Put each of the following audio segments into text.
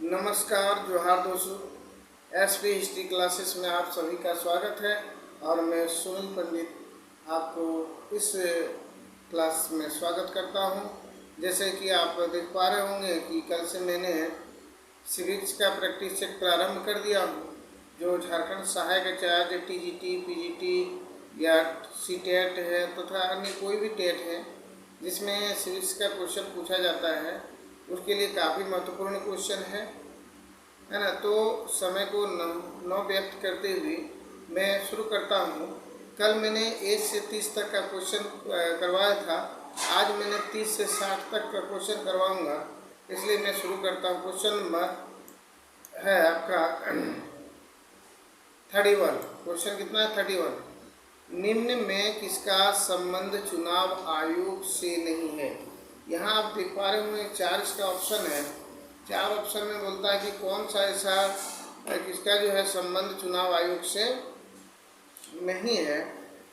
नमस्कार, जोहार दोस्तों। एसपी हिस्ट्री क्लासेस में आप सभी का स्वागत है और मैं सुनील पंडित आपको इस क्लास में स्वागत करता हूं। जैसे कि आप देख पा रहे होंगे कि कल से मैंने सिविक्स का प्रैक्टिस सेट प्रारंभ कर दिया हूं, जो झारखंड सहायक आचार्य टीजीटी, पीजीटी या सीटेट है तथा अन्य कोई भी टेट है जिसमें सिविक्स का क्वेश्चन पूछा जाता है, उसके लिए काफ़ी महत्वपूर्ण क्वेश्चन है ना। तो समय को न व्यक्त करते हुए मैं शुरू करता हूँ। कल मैंने 1 से 30 तक का क्वेश्चन करवाया था, आज मैंने 30 से 60 तक का क्वेश्चन करवाऊँगा, इसलिए मैं शुरू करता हूँ। क्वेश्चन नंबर है आपका 31। क्वेश्चन कितना है? 31। निम्न में किसका संबंध चुनाव आयोग से नहीं है? यहाँ आप देख पा रहे होंगे 4 इसका ऑप्शन है। 4 ऑप्शन में बोलता है कि कौन सा ऐसा किसका जो है संबंध चुनाव आयोग से नहीं है,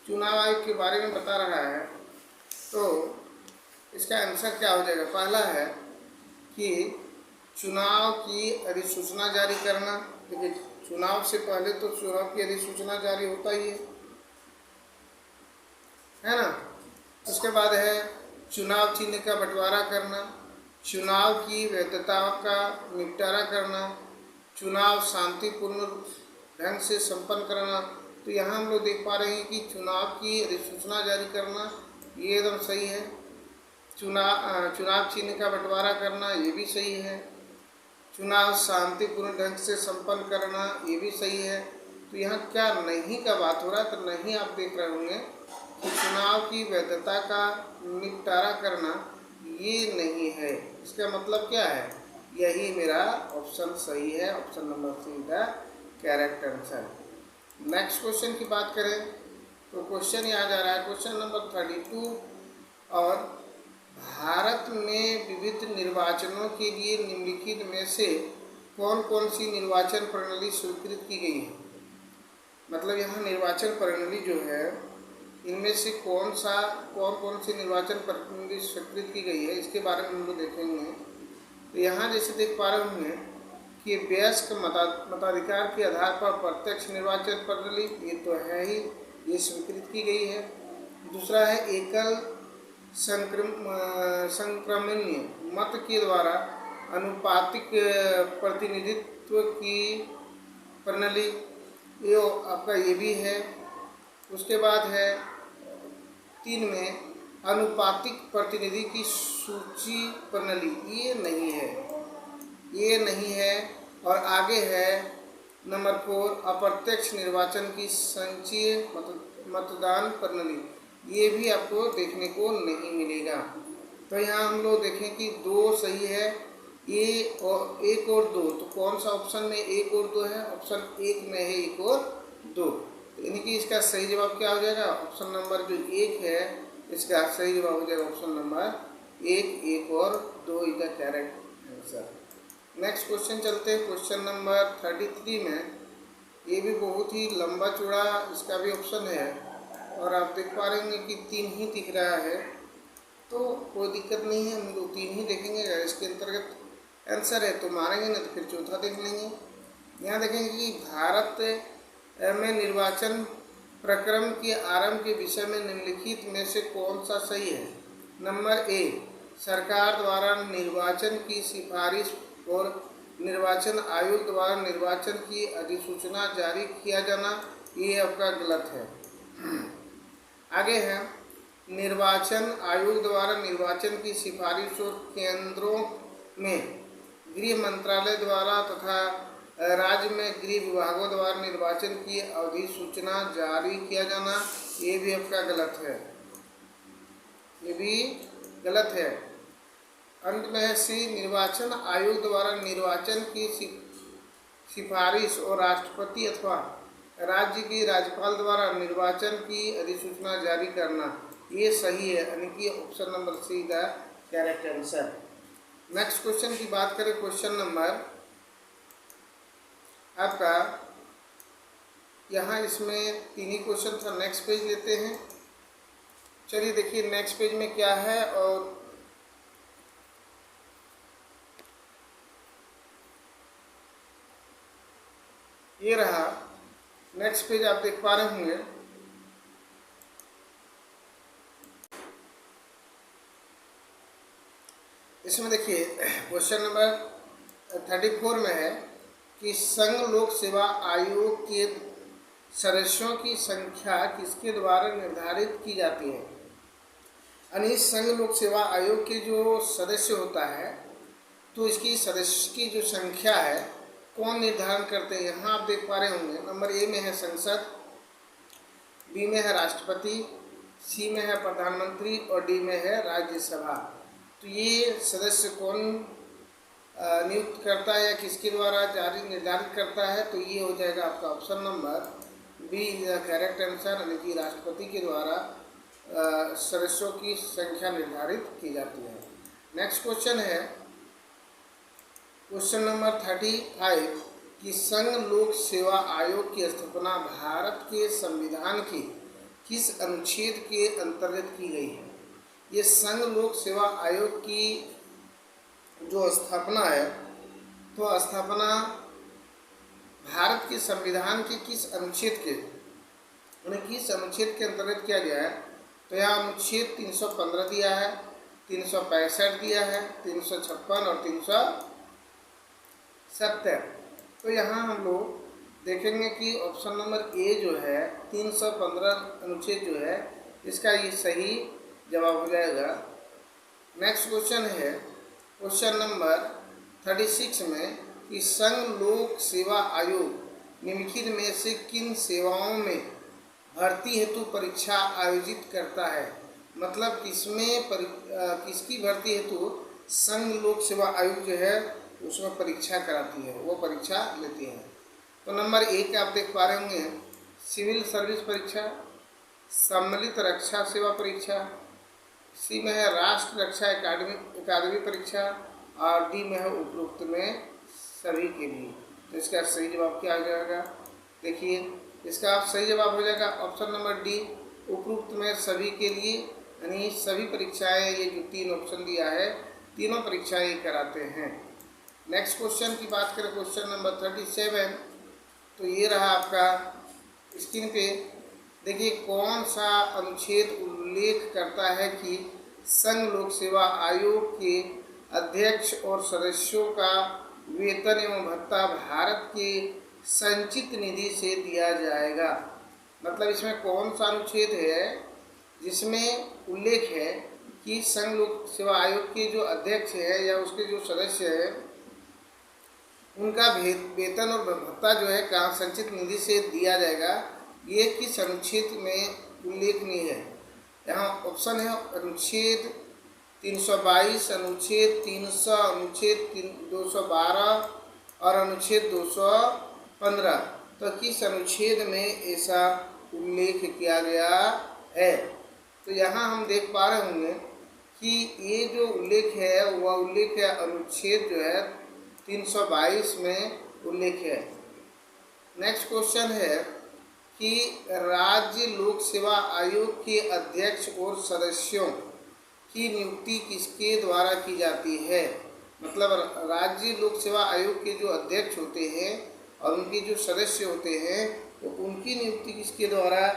चुनाव आयोग के बारे में बता रहा है। तो इसका आंसर क्या हो जाएगा? पहला है कि चुनाव की अधिसूचना जारी करना। देखिए, चुनाव से पहले तो चुनाव की अधिसूचना जारी होता ही है ना। उसके बाद है चुनाव चिन्ह का बंटवारा करना, चुनाव की वैधता का निपटारा करना, चुनाव शांतिपूर्ण ढंग से संपन्न करना। तो यहाँ हम लोग देख पा रहे हैं कि चुनाव की अधिसूचना जारी करना, ये एकदम सही है। चुनाव चिन्ह का बंटवारा करना, ये भी सही है। चुनाव शांतिपूर्ण ढंग से संपन्न करना, ये भी सही है। तो यहाँ क्या नहीं का बात हो रहा है? तो नहीं आप देख रहे होंगे कि चुनाव की वैधता का निपटारा करना ये नहीं है। इसका मतलब क्या है? यही मेरा ऑप्शन सही है। ऑप्शन नंबर सी का करेक्ट आंसर। नेक्स्ट क्वेश्चन की बात करें तो क्वेश्चन यहाँ जा रहा है, क्वेश्चन नंबर 32। और भारत में विविध निर्वाचनों के लिए निम्नलिखित में से कौन कौन सी निर्वाचन प्रणाली स्वीकृत की गई है? मतलब यहाँ निर्वाचन प्रणाली जो है, इनमें से कौन कौन सी निर्वाचन प्रणाली स्वीकृत की गई है, इसके बारे में हम लोग देखेंगे। तो यहाँ जैसे देख पा रहे होंगे कि वयस्क मताधिकार के आधार पर प्रत्यक्ष निर्वाचन प्रणाली, ये तो है ही, ये स्वीकृत की गई है। दूसरा है एकल संक्रमणीय मत के द्वारा अनुपातिक प्रतिनिधित्व की प्रणाली, ये आपका ये भी है। उसके बाद है 3 में अनुपातिक प्रतिनिधि की सूची प्रणाली, ये नहीं है, ये नहीं है। और आगे है नंबर 4 अप्रत्यक्ष निर्वाचन की संचयी मतदान प्रणाली, ये भी आपको देखने को नहीं मिलेगा। तो यहाँ हम लोग देखें कि 2 सही है, ये और 1 और 2। तो कौन सा ऑप्शन में 1 और 2 है? ऑप्शन 1 में है 1 और 2। तो यानी कि इसका सही जवाब क्या हो जाएगा? ऑप्शन नंबर जो 1 है, इसका सही जवाब हो जाएगा ऑप्शन नंबर 1 और 2 इसका करेक्ट आंसर। नेक्स्ट क्वेश्चन चलते हैं। क्वेश्चन नंबर 33 में, ये भी बहुत ही लंबा चौड़ा इसका भी ऑप्शन है और आप देख पा रहे हैं कि 3 ही दिख रहा है, तो कोई दिक्कत नहीं है, हम लोग 3 ही देखेंगे। अगर इसके अंतर्गत आंसर है तो मारेंगे, नहीं तो फिर चौथा देख लेंगे। यहाँ देखेंगे कि भारत में निर्वाचन प्रक्रम के आरंभ के विषय में निम्नलिखित में से कौन सा सही है? नंबर ए, सरकार द्वारा निर्वाचन की सिफारिश और निर्वाचन आयोग द्वारा निर्वाचन की अधिसूचना जारी किया जाना, ये आपका गलत है। आगे है निर्वाचन आयोग द्वारा निर्वाचन की सिफारिश और केंद्रों में गृह मंत्रालय द्वारा तथा राज्य में गृह विभागों द्वारा निर्वाचन की अधिसूचना जारी किया जाना, ये भी आपका गलत है, ये भी गलत है। अंत में है सी, निर्वाचन आयोग द्वारा निर्वाचन की सिफारिश और राष्ट्रपति अथवा राज्य के राज्यपाल द्वारा निर्वाचन की अधिसूचना जारी करना, ये सही है, यानी कि ऑप्शन नंबर सी का करेक्ट आंसर। नेक्स्ट क्वेश्चन की बात करें, क्वेश्चन नंबर आपका यहाँ इसमें 3 ही क्वेश्चन था। नेक्स्ट पेज लेते हैं। चलिए देखिए नेक्स्ट पेज में क्या है। और ये रहा। नेक्स्ट पेज आप देख पा रहे होंगे। इसमें देखिए क्वेश्चन नंबर 34 में है कि संघ लोक सेवा आयोग के सदस्यों की संख्या किसके द्वारा निर्धारित की जाती है। यानी संघ लोक सेवा आयोग के जो सदस्य होता है तो इसकी सदस्य की जो संख्या है कौन निर्धारण करते हैं। यहाँ आप देख पा रहे होंगे नंबर ए में है संसद, बी में है राष्ट्रपति, सी में है प्रधानमंत्री और डी में है राज्यसभा। तो ये सदस्य कौन नियुक्त करता है या किसके द्वारा जारी निर्धारित करता है, तो ये हो जाएगा आपका option number B is the correct answer, यानी कि राष्ट्रपति के द्वारा सदस्यों की संख्या निर्धारित की जाती है। नेक्स्ट क्वेश्चन है क्वेश्चन नंबर 35 कि संघ लोक सेवा आयोग की स्थापना भारत के संविधान के किस अनुच्छेद के अंतर्गत की गई है। ये संघ लोक सेवा आयोग की जो स्थापना है तो स्थापना भारत के संविधान के किस अनुच्छेद के किस अनुच्छेद के अंतर्गत किया गया है। तो यहाँ अनुच्छेद 315 दिया है, 365 दिया है, 356 और 370। तो यहाँ हम लोग देखेंगे कि ऑप्शन नंबर ए जो है 315 अनुच्छेद जो है इसका ये सही जवाब हो जाएगा। नेक्स्ट क्वेश्चन है क्वेश्चन नंबर 36 में कि संघ लोक सेवा आयोग निम्नलिखित में से किन सेवाओं में भर्ती हेतु परीक्षा आयोजित करता है। मतलब किसमें किसकी भर्ती हेतु संघ लोक सेवा आयोग जो है उसमें परीक्षा कराती है, वो परीक्षा लेती है। तो नंबर एक आप देख पा रहे होंगे सिविल सर्विस परीक्षा, सम्मिलित रक्षा सेवा परीक्षा, सी में है राष्ट्र रक्षा अकादमी परीक्षा और डी में है उपरोक्त में सभी के लिए। तो इसका सही जवाब क्या हो जाएगा। देखिए इसका आप सही जवाब हो जाएगा ऑप्शन नंबर डी उपरोक्त में सभी के लिए, यानी सभी परीक्षाएं ये जो तीन ऑप्शन दिया है तीनों परीक्षाएं ये कराते हैं। नेक्स्ट क्वेश्चन की बात करें क्वेश्चन नंबर 37 तो ये रहा आपका स्क्रीन पे। देखिए कौन सा अनुच्छेद उल्लेख करता है कि संघ लोक सेवा आयोग के अध्यक्ष और सदस्यों का वेतन एवं भत्ता भारत के संचित निधि से दिया जाएगा। मतलब इसमें कौन सा अनुच्छेद है जिसमें उल्लेख है कि संघ लोक सेवा आयोग के जो अध्यक्ष है या उसके जो सदस्य है उनका वेतन और भत्ता जो है कहाँ संचित निधि से दिया जाएगा, ये किस अनुच्छेद में उल्लेखनीय है। यहाँ ऑप्शन है अनुच्छेद 322, अनुच्छेद 300, अनुच्छेद 212 और अनुच्छेद 215। तो किस अनुच्छेद में ऐसा उल्लेख किया गया है। तो यहाँ हम देख पा रहे होंगे कि ये जो उल्लेख है वह उल्लेख है अनुच्छेद जो है 322 में उल्लेख है। नेक्स्ट क्वेश्चन है कि राज्य लोक सेवा आयोग के अध्यक्ष और सदस्यों की नियुक्ति किसके द्वारा की जाती है। मतलब राज्य लोक सेवा आयोग के जो अध्यक्ष होते हैं और उनके जो सदस्य होते हैं तो उनकी नियुक्ति किसके द्वारा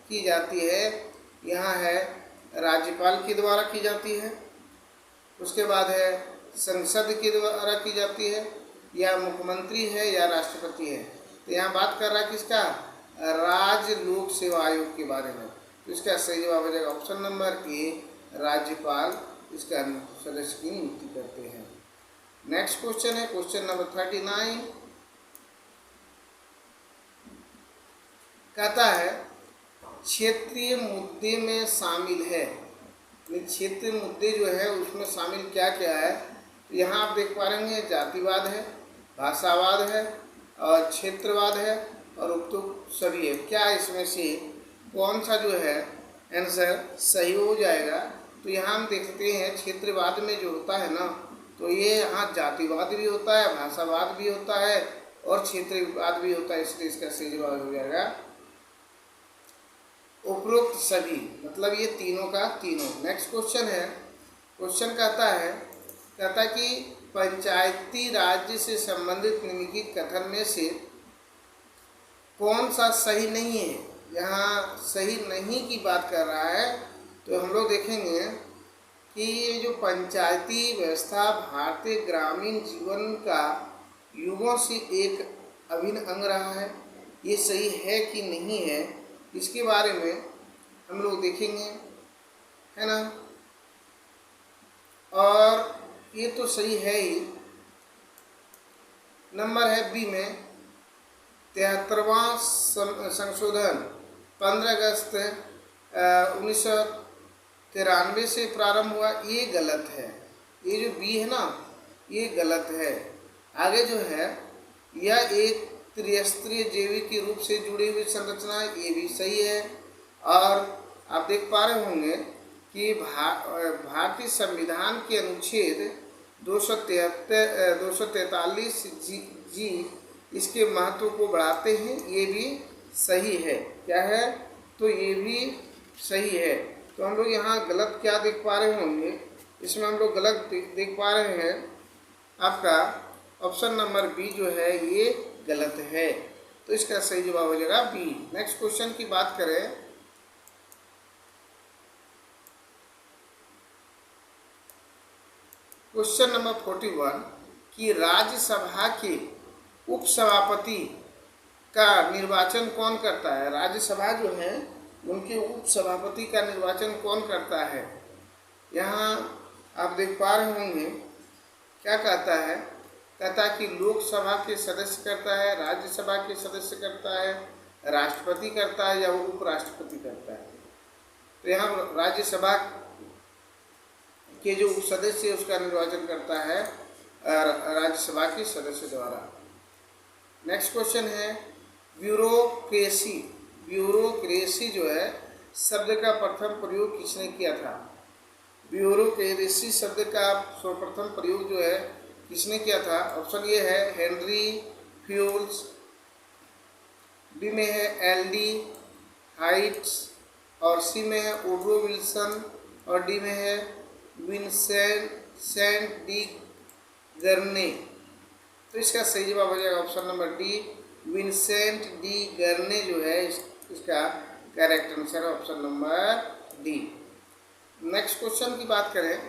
की जाती है। यहाँ है राज्यपाल के द्वारा की जाती है, उसके बाद है संसद के द्वारा की जाती है, या मुख्यमंत्री है या राष्ट्रपति है। तो यहाँ बात कर रहा है किसका, राज्य लोक सेवा आयोग के बारे में। तो इसका सही जवाब हो जाएगा ऑप्शन नंबर ए राज्यपाल इसका सदस्य की नियुक्ति करते हैं। नेक्स्ट क्वेश्चन है क्वेश्चन नंबर 39 कहता है क्षेत्रीय मुद्दे में शामिल है। क्षेत्रीय मुद्दे जो है उसमें शामिल क्या क्या है। तो यहाँ आप देख पा रहे हैं जातिवाद है, भाषावाद है और क्षेत्रवाद है और उपयुक्त सभी है। क्या इसमें से कौन सा जो है आंसर सही हो जाएगा। तो यहाँ हम देखते हैं क्षेत्रवाद में जो होता है ना तो ये यहाँ जातिवाद भी होता है, भाषावाद भी होता है और क्षेत्रवाद भी होता है, इसलिए इसका सही जवाब हो जाएगा उपरोक्त सभी। मतलब ये तीनों का तीनों। नेक्स्ट क्वेश्चन है क्वेश्चन कहता है कि पंचायती राज्य से संबंधित निम्नलिखित कथन में से कौन सा सही नहीं है, यहाँ सही नहीं की बात कर रहा है। तो हम लोग देखेंगे कि ये जो पंचायती व्यवस्था भारतीय ग्रामीण जीवन का युगों से एक अभिन्न अंग रहा है, ये सही है कि नहीं है, इसके बारे में हम लोग देखेंगे, है ना। और ये तो सही है ही। नंबर है बी में 73वां संशोधन 15 अगस्त 1993 से प्रारंभ हुआ, ये गलत है। ये जो बी है ना, ये गलत है। आगे जो है, यह एक त्रिस्तरीय जैविक के रूप से जुड़ी हुई संरचना है, ये भी सही है। और आप देख पा रहे होंगे कि भारतीय संविधान के अनुच्छेद 243 जी इसके महत्व को बढ़ाते हैं, ये भी सही है। क्या है? तो ये भी सही है। तो हम लोग यहाँ गलत क्या देख पा रहे होंगे, इसमें हम लोग गलत देख पा रहे हैं, आपका ऑप्शन नंबर बी जो है ये गलत है। तो इसका सही जवाब हो जाएगा बी। नेक्स्ट क्वेश्चन की बात करें, क्वेश्चन नंबर 41 कि राज्यसभा के उपसभापति का निर्वाचन कौन करता है। राज्यसभा जो है उनके उपसभापति का निर्वाचन कौन करता है। यहाँ आप देख पा रहे होंगे क्या कहता है, कहता है कि लोकसभा के सदस्य करता है, राज्यसभा के सदस्य करता है, राष्ट्रपति करता है या उपराष्ट्रपति करता है। तो यहाँ राज्यसभा के जो सदस्य है उसका निर्वाचन करता है राज्यसभा के सदस्य द्वारा। नेक्स्ट क्वेश्चन है ब्यूरोक्रेसी। ब्यूरोक्रेसी जो है शब्द का प्रथम प्रयोग किसने किया था। ब्यूरोक्रेसी शब्द का सर्वप्रथम प्रयोग जो है किसने किया था। ऑप्शन ए है हेनरी फ्यूल्स, बी में है एल.डी. हाइट्स, और सी में है वुडरो विल्सन, और डी में है विंसेंट डी गर्ने। तो इसका सही जवाब हो जाएगा option number D, Vincent D गर्ने जो है इसका करेक्ट आंसर है option number D. Next question की बात करें,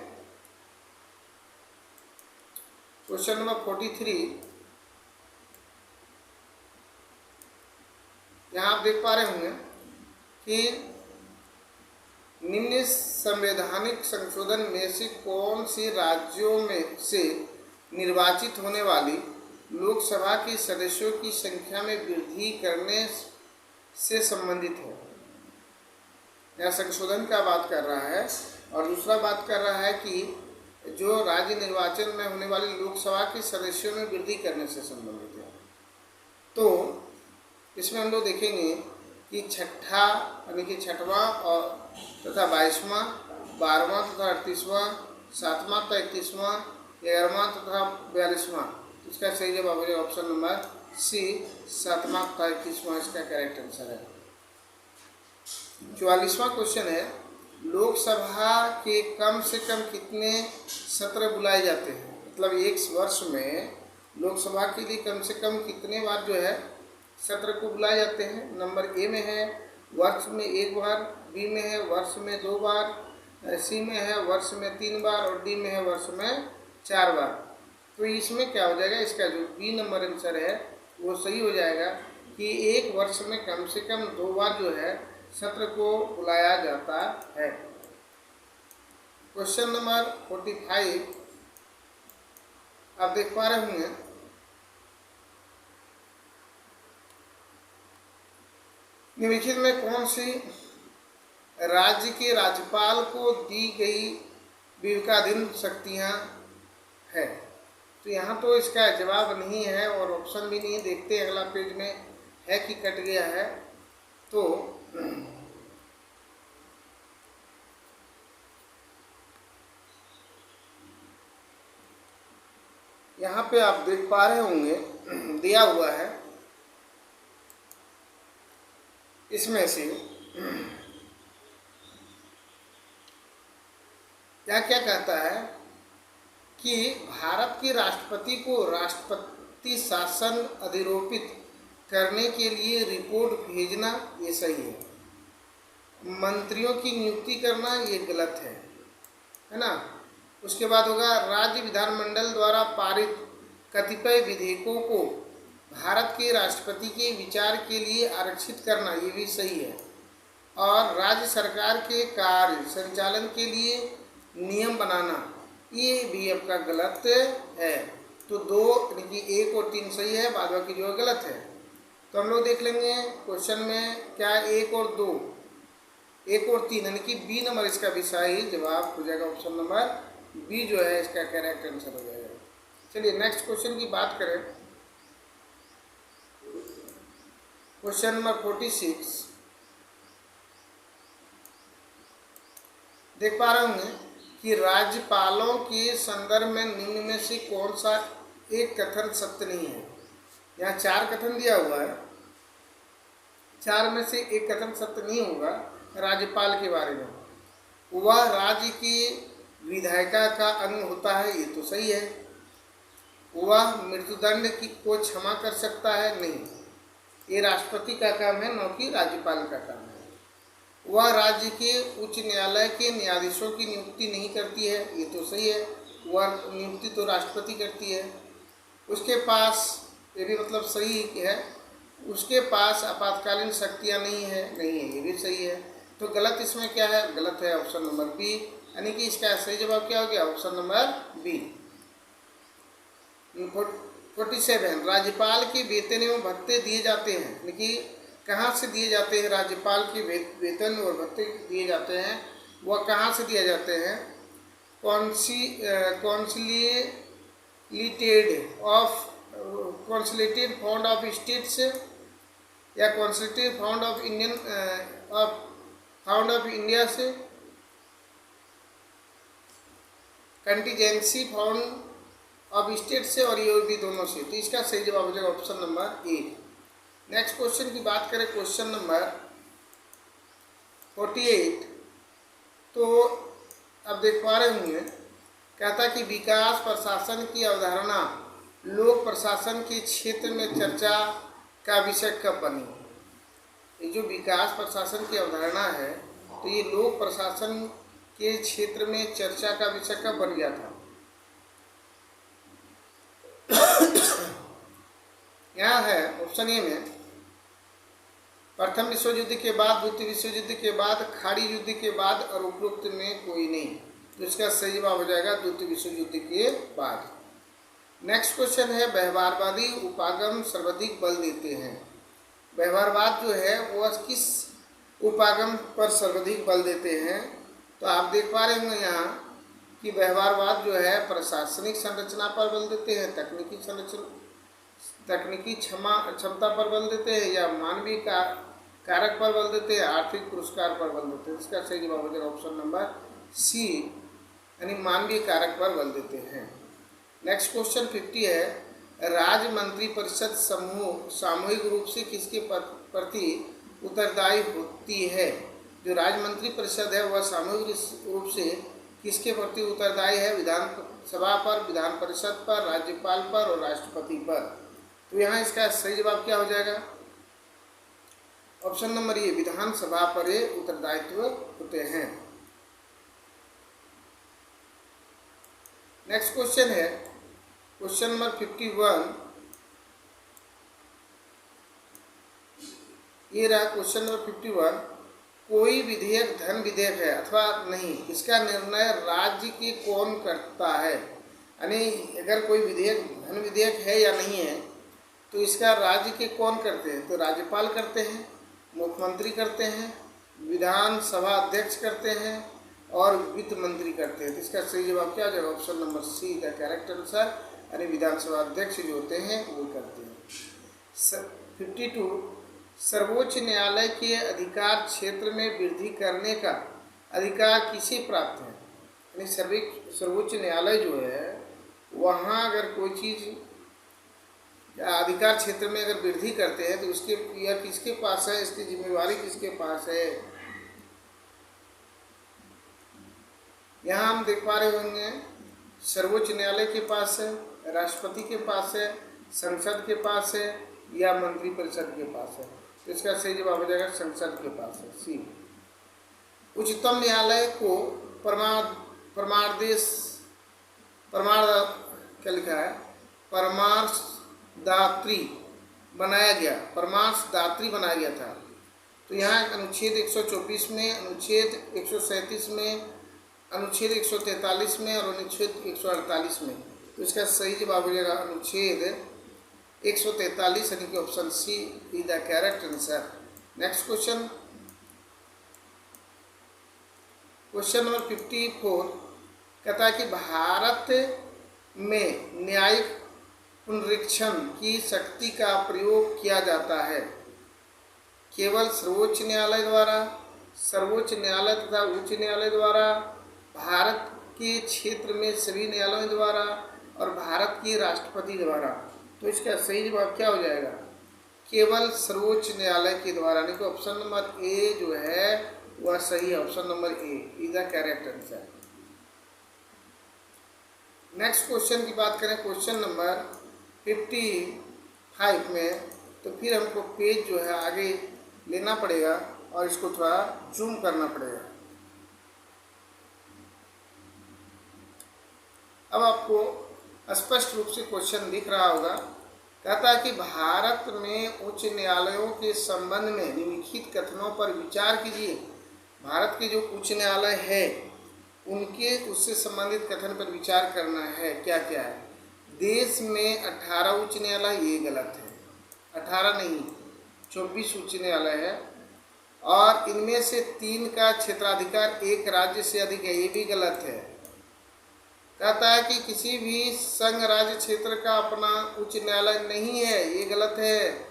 क्वेश्चन नंबर 43। यहाँ आप देख पा रहे होंगे कि निम्न संवैधानिक संशोधन में से कौन से राज्यों में से निर्वाचित होने वाली लोकसभा के सदस्यों की संख्या में वृद्धि करने से संबंधित है। यह संशोधन का बात कर रहा है, और दूसरा बात कर रहा है कि जो राज्य निर्वाचन में होने वाली लोकसभा के सदस्यों में वृद्धि करने से संबंधित है। तो इसमें हम लोग देखेंगे कि छठा यानी कि छठवां और तथा 22वां, 12वां तथा 38वां, 7वां तथा 31वां, 11वां तथा 42वां। इसका सही जवाब हो जाएगा ऑप्शन नंबर सी, 7वां तथा 31वां इसका करेक्ट आंसर है। 44वां क्वेश्चन है लोकसभा के कम से कम कितने सत्र बुलाए जाते हैं। मतलब एक वर्ष में लोकसभा के लिए कम से कम कितने बार जो है सत्र को बुलाए जाते हैं। नंबर ए में है वर्ष में 1 बार, बी में है वर्ष में 2 बार, सी में है वर्ष में 3 बार, और डी में है वर्ष में 4 बार। तो इसमें क्या हो जाएगा, इसका जो बी नंबर आंसर है वो सही हो जाएगा कि एक वर्ष में कम से कम 2 बार जो है सत्र को बुलाया जाता है। क्वेश्चन नंबर 45 आप देख पा रहे होंगे, निम्नलिखित में कौन सी राज्य के राज्यपाल को दी गई विवेकाधीन शक्तियां है। तो यहाँ तो इसका जवाब नहीं है और ऑप्शन भी नहीं। देखते हैं अगला पेज में है कि कट गया है। तो यहाँ पे आप देख पा रहे होंगे दिया हुआ है, इसमें से क्या क्या कहता है कि भारत के राष्ट्रपति को राष्ट्रपति शासन अधिरोपित करने के लिए रिपोर्ट भेजना ये सही है। मंत्रियों की नियुक्ति करना ये गलत है ना। उसके बाद होगा राज्य विधानमंडल द्वारा पारित कतिपय विधेयकों को भारत के राष्ट्रपति के विचार के लिए आरक्षित करना, ये भी सही है। और राज्य सरकार के कार्य संचालन के लिए नियम बनाना, ये भी आपका गलत है। तो 2 यानी कि 1 और 3 सही है, बाद बाकी जो है गलत है। तो हम लोग देख लेंगे क्वेश्चन में क्या 1 और 2, 1 और 3 यानी कि बी नंबर इसका भी सही जवाब हो जाएगा। ऑप्शन नंबर बी जो है इसका करेक्ट आंसर हो जाएगा। चलिए नेक्स्ट क्वेश्चन की बात करें। क्वेश्चन नंबर 46 देख पा रहे होंगे कि राज्यपालों के संदर्भ में निम्न में से कौन सा एक कथन सत्य नहीं है। यहाँ 4 कथन दिया हुआ है, 4 में से एक कथन सत्य नहीं होगा राज्यपाल के बारे में। वह राज्य की विधायिका का अंग होता है, ये तो सही है। वह मृत्युदंड को क्षमा कर सकता है, नहीं, ये राष्ट्रपति का काम है, न कि राज्यपाल का काम है। वह राज्य के उच्च न्यायालय के न्यायाधीशों की नियुक्ति नहीं करती है, ये तो सही है। वह नियुक्ति तो राष्ट्रपति करती है। उसके पास, ये भी मतलब सही है, उसके पास आपातकालीन शक्तियाँ नहीं है, नहीं है, ये भी सही है। तो गलत इसमें क्या है, गलत है ऑप्शन नंबर बी, यानी कि इसका सही जवाब क्या हो गया, ऑप्शन नंबर बी। 47 राज्यपाल के वेतन एवं भत्ते दिए जाते हैं, यानी कि कहाँ से दिए जाते हैं राज्यपाल के वेतन और भत्ते दिए जाते हैं, वह कहाँ से दिए जाते हैं। कॉन्सुलेटेड फंड ऑफ स्टेट्स या कॉन्सुलेटेड फंड ऑफ इंडिया से, कंटीजेंसी फंड ऑफ स्टेट से, और ये भी दोनों से। तो इसका सही जवाब हो जाएगा option number A. Next question की बात करें, क्वेश्चन नंबर 48। तो अब देख पा रहे होंगे, कहता कि विकास प्रशासन की अवधारणा लोक प्रशासन के क्षेत्र में चर्चा का विषय कब बनी। ये जो विकास प्रशासन की अवधारणा है, तो ये लोक प्रशासन के क्षेत्र में चर्चा का विषय कब बन गया था। यहाँ है ऑप्शन ए में प्रथम विश्व युद्ध के बाद, द्वितीय विश्व युद्ध के बाद, खाड़ी युद्ध के बाद, और उपरोक्त में कोई नहीं। तो इसका सही जवाब हो जाएगा द्वितीय विश्व युद्ध के बाद। नेक्स्ट क्वेश्चन है, व्यवहारवादी उपागम सर्वाधिक बल देते हैं। व्यवहारवाद जो है वह किस उपागम पर सर्वाधिक बल देते हैं। तो आप देख पा रहे होंगे यहाँ कि व्यवहारवाद जो है प्रशासनिक संरचना पर बल देते हैं, तकनीकी क्षमता पर बल देते हैं, या मानवीय कारक पर बल देते हैं, आर्थिक पुरस्कार पर बल देते हैं। इसका सही जवाब हो जाएगा ऑप्शन नंबर सी, यानी मानवीय कारक पर बल देते हैं। नेक्स्ट क्वेश्चन 50 है, राज्य मंत्री परिषद समूह सामूहिक रूप से किसके प्रति उत्तरदायी होती है। जो राज्य मंत्री परिषद है वह सामूहिक रूप से किसके प्रति उत्तरदायी है, विधानसभा पर, विधान परिषद पर, राज्यपाल पर और राष्ट्रपति पर। तो यहाँ इसका सही जवाब क्या हो जाएगा, ऑप्शन नंबर ए, विधानसभा पर ये उत्तरदायित्व होते हैं। नेक्स्ट क्वेश्चन है क्वेश्चन नंबर 51। ये रहा क्वेश्चन नंबर 51। कोई विधेयक धन विधेयक है अथवा नहीं, इसका निर्णय राज्य के कौन करता है। यानी अगर कोई विधेयक धन विधेयक है या नहीं है, तो इसका राज्य के कौन करते हैं। तो राज्यपाल करते हैं, मुख्यमंत्री करते हैं, विधानसभा अध्यक्ष करते हैं और वित्त मंत्री करते हैं। तो इसका सही जवाब क्या हो जाएगा, ऑप्शन नंबर सी का करेक्ट आंसर, यानी विधानसभा अध्यक्ष जो होते हैं वो करते हैं। 52 सर्वोच्च न्यायालय के अधिकार क्षेत्र में वृद्धि करने का अधिकार किसे प्राप्त है। यानी सर्वोच्च न्यायालय जो है वहाँ अगर कोई चीज़ अधिकार क्षेत्र में अगर वृद्धि करते हैं तो उसके यह किसके पास है, इसकी जिम्मेवारी किसके पास है। यहाँ हम देख पा रहे होंगे सर्वोच्च न्यायालय के पास है, राष्ट्रपति के पास है, संसद के पास है, या मंत्रिपरिषद के पास है? तो इसका सही जवाब हो जाएगा संसद के पास है, सी। उच्चतम न्यायालय को परमादेश परमार क्या लिखा है, परमार्शदात्री बनाया गया, परमार्शदात्री बनाया गया था। तो यहाँ अनुच्छेद 124 में, अनुच्छेद 137 में, अनुच्छेद 143 में और अनुच्छेद 148 में। तो इसका सही जवाब हो जाएगा अनुच्छेद 143 यानी कि option C is the correct answer. Next question, question number 54 कहता है कि भारत में न्यायिक पुनरीक्षण की शक्ति का प्रयोग किया जाता है केवल सर्वोच्च न्यायालय द्वारा, सर्वोच्च न्यायालय तथा उच्च न्यायालय द्वारा, भारत के क्षेत्र में सभी न्यायालयों द्वारा और भारत के राष्ट्रपति द्वारा। तो इसका सही जवाब क्या हो जाएगा, केवल सर्वोच्च न्यायालय के द्वारा, यानी कि ऑप्शन नंबर ए जो है वह सही है, option number A is the correct answer. Next question की बात करें, क्वेश्चन नंबर 55 में, तो फिर हमको पेज जो है आगे लेना पड़ेगा और इसको थोड़ा जूम करना पड़ेगा। अब आपको स्पष्ट रूप से क्वेश्चन दिख रहा होगा। कहता है कि भारत में उच्च न्यायालयों के संबंध में निम्नलिखित कथनों पर विचार कीजिए। भारत के जो उच्च न्यायालय है उनके उससे संबंधित कथन पर विचार करना है। क्या क्या है, देश में 18 उच्च न्यायालय, ये गलत है, 18 नहीं 24 उच्च न्यायालय है, और इनमें से 3 का क्षेत्राधिकार एक राज्य से अधिक है, ये भी गलत है। कहता है कि किसी भी संघ राज्य क्षेत्र का अपना उच्च न्यायालय नहीं है, ये गलत है,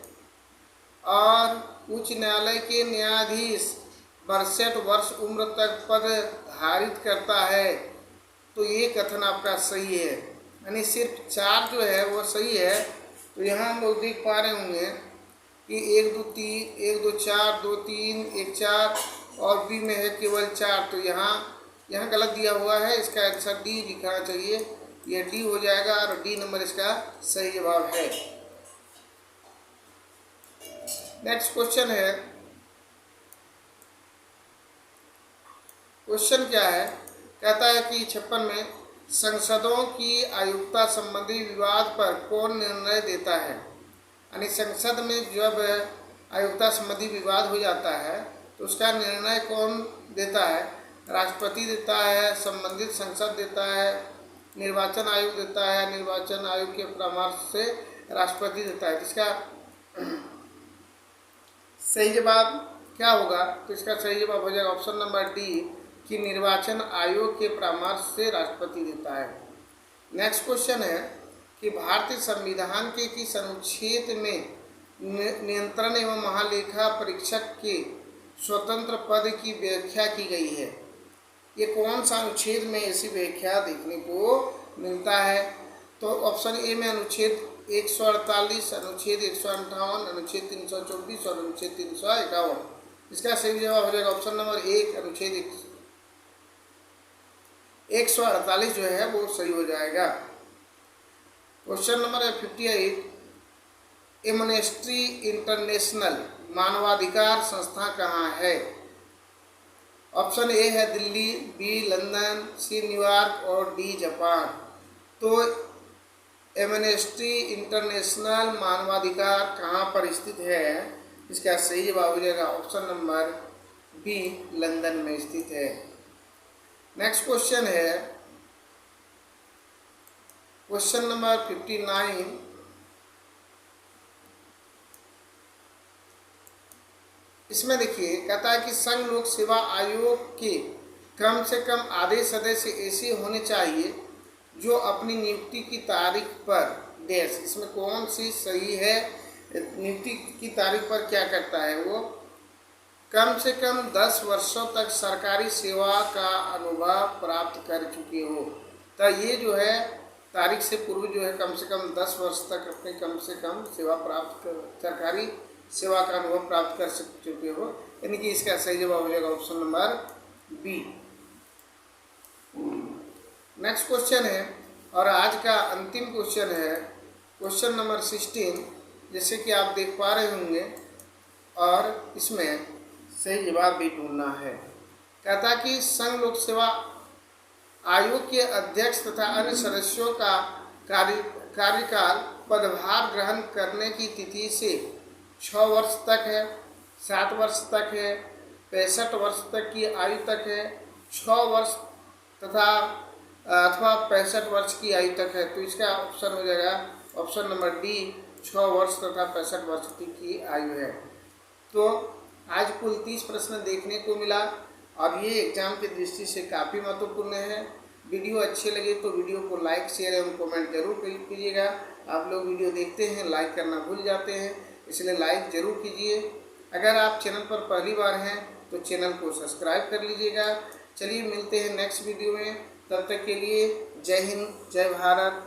और उच्च न्यायालय के न्यायाधीश 62 वर्ष उम्र तक पद धारित करता है, तो ये कथन आपका सही है, यानी सिर्फ 4 जो है वो सही है। तो यहाँ हम लोग देख पा रहे होंगे कि 1 2 3 1 2 4 2 3 1 4 और बी में है केवल 4, तो यहाँ गलत दिया हुआ है, इसका आंसर डी लिखना चाहिए, यह डी हो जाएगा और डी नंबर इसका सही जवाब है। नेक्स्ट क्वेश्चन है, क्वेश्चन क्या है, कहता है कि 56 में संसदों की आयुक्ता संबंधी विवाद पर कौन निर्णय देता है, यानी संसद में जब आयुक्ता संबंधी विवाद हो जाता है तो उसका निर्णय कौन देता है, राष्ट्रपति देता है, संबंधित संसद देता है, निर्वाचन आयोग देता है, निर्वाचन आयोग के परामर्श से राष्ट्रपति देता है। इसका सही जवाब क्या होगा, तो इसका सही जवाब हो जाएगा ऑप्शन नंबर डी कि निर्वाचन आयोग के परामर्श से राष्ट्रपति देता है। नेक्स्ट क्वेश्चन है कि भारतीय संविधान के किस अनुच्छेद में नियंत्रण एवं महालेखा परीक्षक के स्वतंत्र पद की व्याख्या की गई है, ये कौन सा अनुच्छेद में ऐसी व्याख्या देखने को मिलता है। तो ऑप्शन ए में अनुच्छेद 148, अनुच्छेद 158, अनुच्छेद 324 और अनुच्छेद 351। इसका सही जवाब हो जाएगा ऑप्शन नंबर 1 अनुच्छेद 148 जो है वो सही हो जाएगा। क्वेश्चन नंबर 58, एमनेस्टी इंटरनेशनल मानवाधिकार संस्था कहाँ है। ऑप्शन ए है Delhi, B London, C New York और डी जापान। तो एमनेस्टी इंटरनेशनल मानवाधिकार कहाँ पर स्थित है, इसका सही जवाब हो जाएगा ऑप्शन नंबर बी लंदन में स्थित है। नेक्स्ट क्वेश्चन है क्वेश्चन नंबर 59, इसमें देखिए कहता है कि संघ लोक सेवा आयोग के कम से कम आधे सदस्य ऐसे होने चाहिए जो अपनी नियुक्ति की तारीख पर डैश, इसमें कौन सी सही है, नियुक्ति की तारीख पर क्या करता है, वो कम से कम 10 वर्षों तक सरकारी सेवा का अनुभव प्राप्त कर चुके हो। तो ये जो है तारीख से पूर्व जो है कम से कम 10 वर्ष तक अपने कम से कम सेवा प्राप्त कर, सरकारी सेवा का अनुभव प्राप्त कर चुके हो, यानी कि इसका सही जवाब हो जाएगा option number B. Next question है और आज का अंतिम क्वेश्चन है क्वेश्चन नंबर 16, जैसे कि आप देख पा रहे होंगे, और इसमें सही जवाब भी ढूंढना है। कहता कि संघ लोक सेवा आयोग के अध्यक्ष तथा अन्य सदस्यों का कार्यकाल पदभार ग्रहण करने की तिथि से 6 वर्ष तक है, 7 वर्ष तक है, 65 वर्ष तक की आयु तक है, 6 वर्ष तथा अथवा 65 वर्ष की आयु तक है। तो इसका ऑप्शन हो जाएगा ऑप्शन नंबर डी, 6 वर्ष तथा 65 वर्ष की आयु है। तो आज कुल 30 प्रश्न देखने को मिला। अब ये एग्जाम की दृष्टि से काफ़ी महत्वपूर्ण है। वीडियो अच्छे लगे तो वीडियो को लाइक, शेयर एवं कमेंट जरूर कीजिएगा। आप लोग वीडियो देखते हैं, लाइक करना भूल जाते हैं, इसलिए लाइक जरूर कीजिए। अगर आप चैनल पर पहली बार हैं तो चैनल को सब्सक्राइब कर लीजिएगा। चलिए मिलते हैं नेक्स्ट वीडियो में, तब तक के लिए जय हिंद, जय भारत।